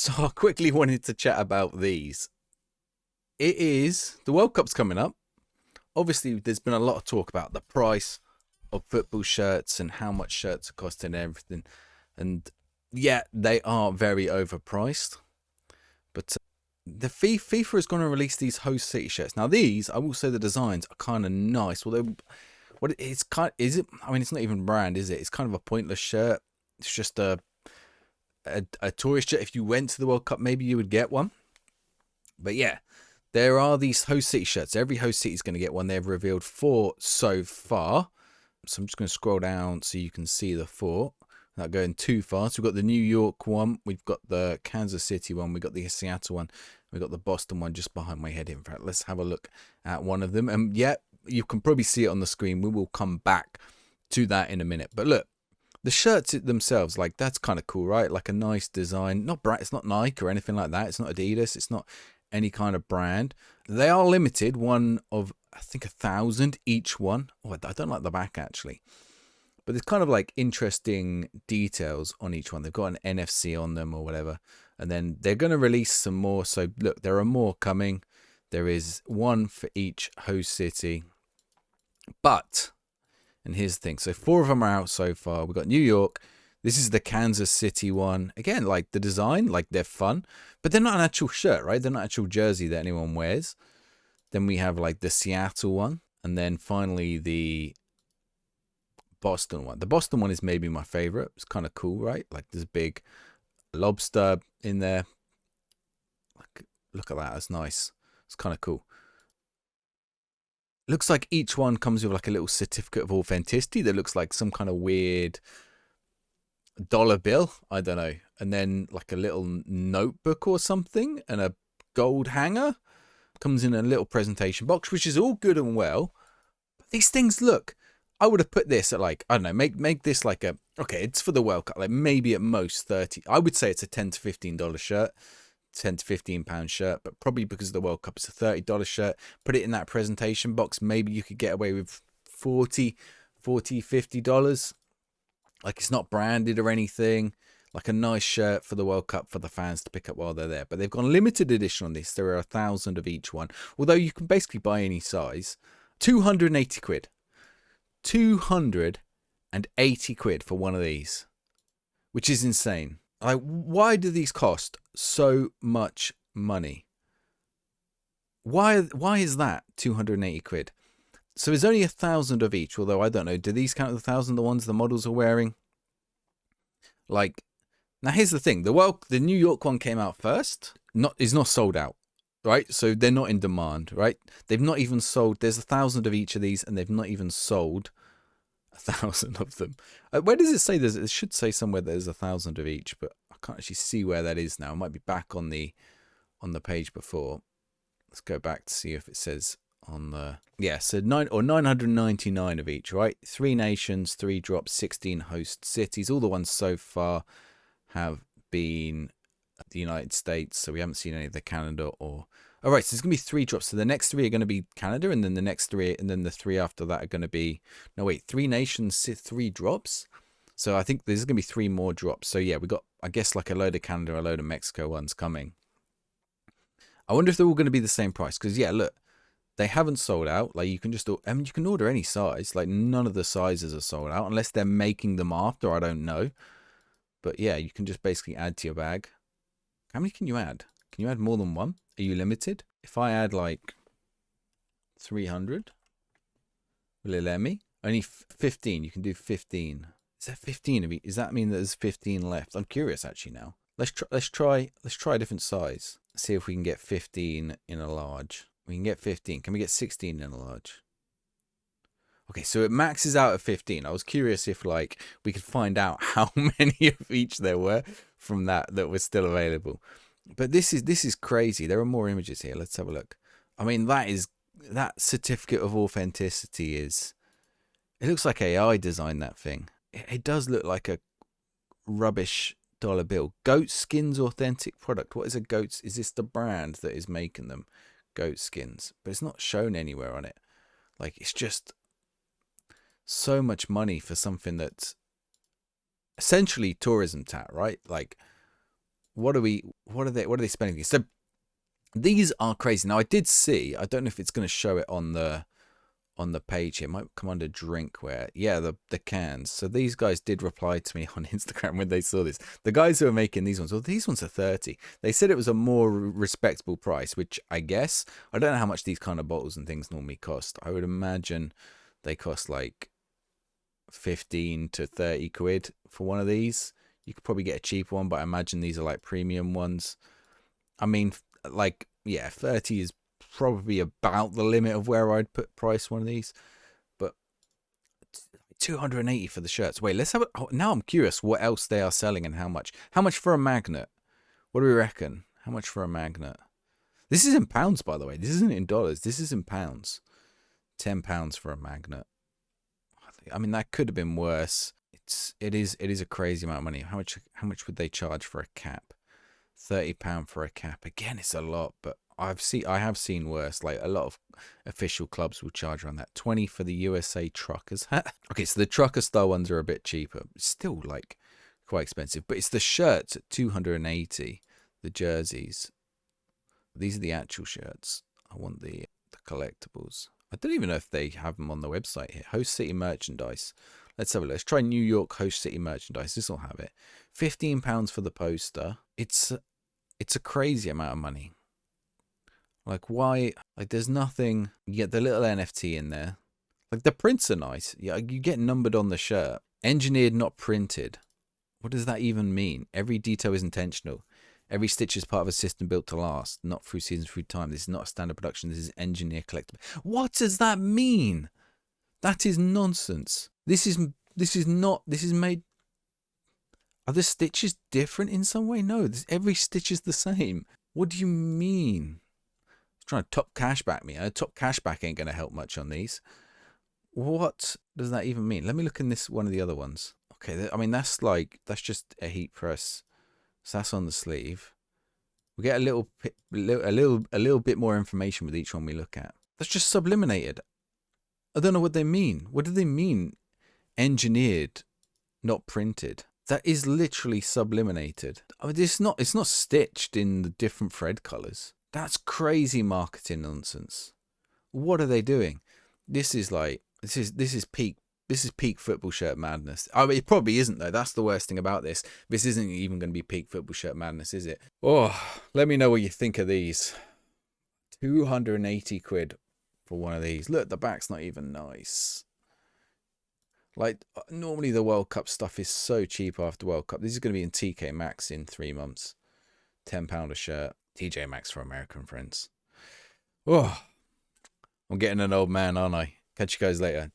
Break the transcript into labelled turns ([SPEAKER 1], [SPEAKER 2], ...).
[SPEAKER 1] So I quickly wanted to chat about these. The World Cup's coming up. Obviously, there's been a lot of talk about the price of football shirts and how much shirts are costing and everything. And yeah, they are very overpriced. But the FIFA is going to release these host city shirts. Now, these, I will say, the designs are kind of nice. Although, what it's kind is it? I mean, it's not even brand, is it? It's kind of a pointless shirt. It's just a tourist shirt. If you went to the World Cup, maybe you would get one. But yeah, there are these host city shirts. Every host city is going to get one. They've revealed 4 so far. So I'm just going to scroll down so you can see the 4. Not going too fast. We've got the New York one. We've got the Kansas City one. We've got the Seattle one. We've got the Boston one just behind my head. In fact, let's have a look at one of them. And yeah, you can probably see it on the screen. We will come back to that in a minute. But look, the shirts themselves, like, that's kind of cool, right? Like a nice design. Not bright. It's not Nike or anything like that. It's not Adidas. It's not any kind of brand. They are limited. One of, I think, 1,000 each one. Oh, I don't like the back actually. But there's kind of like interesting details on each one. They've got an NFC on them or whatever. And then they're going to release some more. So look, there are more coming. There is one for each host city. But, and here's the thing. So 4 of them are out so far. We've got New York. This is the Kansas City one. Again, like the design, like they're fun. But they're not an actual shirt, right? They're not an actual jersey that anyone wears. Then we have like the Seattle one. And then finally the Boston one. The Boston one is maybe my favorite. It's kind of cool, right? Like there's a big lobster in there. Like, look at that. That's nice. It's kind of cool. Looks like each one comes with like a little certificate of authenticity that looks like some kind of weird dollar bill. I don't know. And then like a little notebook or something and a gold hanger. Comes in a little presentation box, which is all good and well. But these things, look, I would have put this at like, I don't know, make this like a, okay, it's for the World Cup, like maybe at most 30. I would say it's a $10 to $15 shirt, £10 to £15 shirt, but probably because of the World Cup, it's a $30 shirt. Put it in that presentation box. Maybe you could get away with 40, $50. Like it's not branded or anything. Like a nice shirt for the World Cup for the fans to pick up while they're there. But they've gone limited edition on this. There are 1,000 of each one. Although you can basically buy any size. 280 quid. 280 quid for one of these. Which is insane. Like, why do these cost so much money? Why is that 280 quid? So there's only 1,000 of each. Although I don't know. Do these count the 1,000 the ones the models are wearing? Like, now here's the thing: the New York one came out first. Is not sold out, right? So they're not in demand, right? They've not even sold. There's 1,000 of each of these, and they've not even sold 1,000 of them. Where does it say? It should say somewhere there's 1,000 of each, but I can't actually see where that is now. It might be back on the page before. Let's go back to see if it says on the so 999 of each, right? 3 nations, 3 drops, 16 host cities. All the ones so far have been the United States, so we haven't seen any of the Canada or. All right, so there's gonna be 3 drops. So the next 3 are gonna be Canada, and then the next 3, and then the 3 after that are gonna be 3 nations, 3 drops. So I think there's gonna be 3 more drops. So yeah, we got, I guess, like a load of Canada, a load of Mexico ones coming. I wonder if they're all gonna be the same price, because yeah, look, they haven't sold out. Like you can just, I mean, you can order any size. Like none of the sizes are sold out unless they're making them after. I don't know. But yeah, you can just basically add to your bag. How many can you add? Can you add more than one? Are you limited? If I add like 300, will it let me? Only 15. You can do 15. Is that 15 of each? Does that mean that there's 15 left? I'm curious actually now. Let's try a different size. See if we can get 15 in a large. We can get 15. Can we get 16 in a large? Okay, so it maxes out at 15. I was curious if like we could find out how many of each there were from that were still available. But this is crazy. There are more images here. Let's have a look. I mean, that certificate of authenticity is. It looks like AI designed that thing. It does look like a rubbish dollar bill. Goat Skins authentic product. What is a goat? Is this the brand that is making them? Goat Skins, but it's not shown anywhere on it. Like it's just so much money for something that's essentially tourism tat, right? Like What are they spending? So these are crazy. Now I did see, I don't know if it's going to show it on the page here. It might come under drinkware. Yeah, the cans. So these guys did reply to me on Instagram when they saw this. The guys who are making these ones, well, these ones are 30. They said it was a more respectable price, which I guess, I don't know how much these kind of bottles and things normally cost. I would imagine they cost like 15 to 30 quid for one of these. You could probably get a cheaper one, but I imagine these are like premium ones. I mean, like, yeah, 30 is probably about the limit of where I'd price one of these, but 280 for the shirts. Wait, let's have it. Oh, now I'm curious what else they are selling and how much. How much for a magnet? What do we reckon? How much for a magnet? This is in pounds, by the way. This isn't in dollars. This is in pounds. £10 for a magnet. I mean, that could have been worse. It is a crazy amount of money. How much would they charge for a cap? £30 for a cap. Again, it's a lot, but I have seen worse. Like a lot of official clubs will charge around that. 20 for the USA truckers hat. Okay, so the trucker style ones are a bit cheaper. It's still like quite expensive, but it's the shirts at 280. The jerseys. These are the actual shirts. I want the collectibles. I don't even know if they have them on the website here. Host City merchandise. Let's have a look. Let's try New York Host City merchandise. This will have it. £15 for the poster. It's a crazy amount of money. Like, why? Like, there's nothing. You get the little NFT in there. Like, the prints are nice. Yeah, you get numbered on the shirt. Engineered, not printed. What does that even mean? Every detail is intentional. Every stitch is part of a system built to last, not through seasons, through time. This is not a standard production. This is engineer collectible. What does that mean? That is nonsense. This is made. Are the stitches different in some way? No, every stitch is the same. What do you mean? Trying to top cashback me. Top cashback ain't going to help much on these. What does that even mean? Let me look in this one of the other ones. Okay, I mean that's just a heat press. So that's on the sleeve. We get a little bit more information with each one we look at. That's just subliminated. I don't know what they mean. What do they mean? Engineered, not printed. That is literally subliminated. I mean, it's not stitched in the different thread colors. That's crazy marketing nonsense. What are they doing? This is peak football shirt madness. I mean, it probably isn't though. That's the worst thing about this. This isn't even going to be peak football shirt madness, is it? Oh, let me know what you think of these. 280 quid for one of these. Look, the back's not even nice. Like, normally the World Cup stuff is so cheap after World Cup. This is going to be in TK Maxx in 3 months. £10 a shirt. TJ Maxx for American friends. Oh, I'm getting an old man, aren't I? Catch you guys later.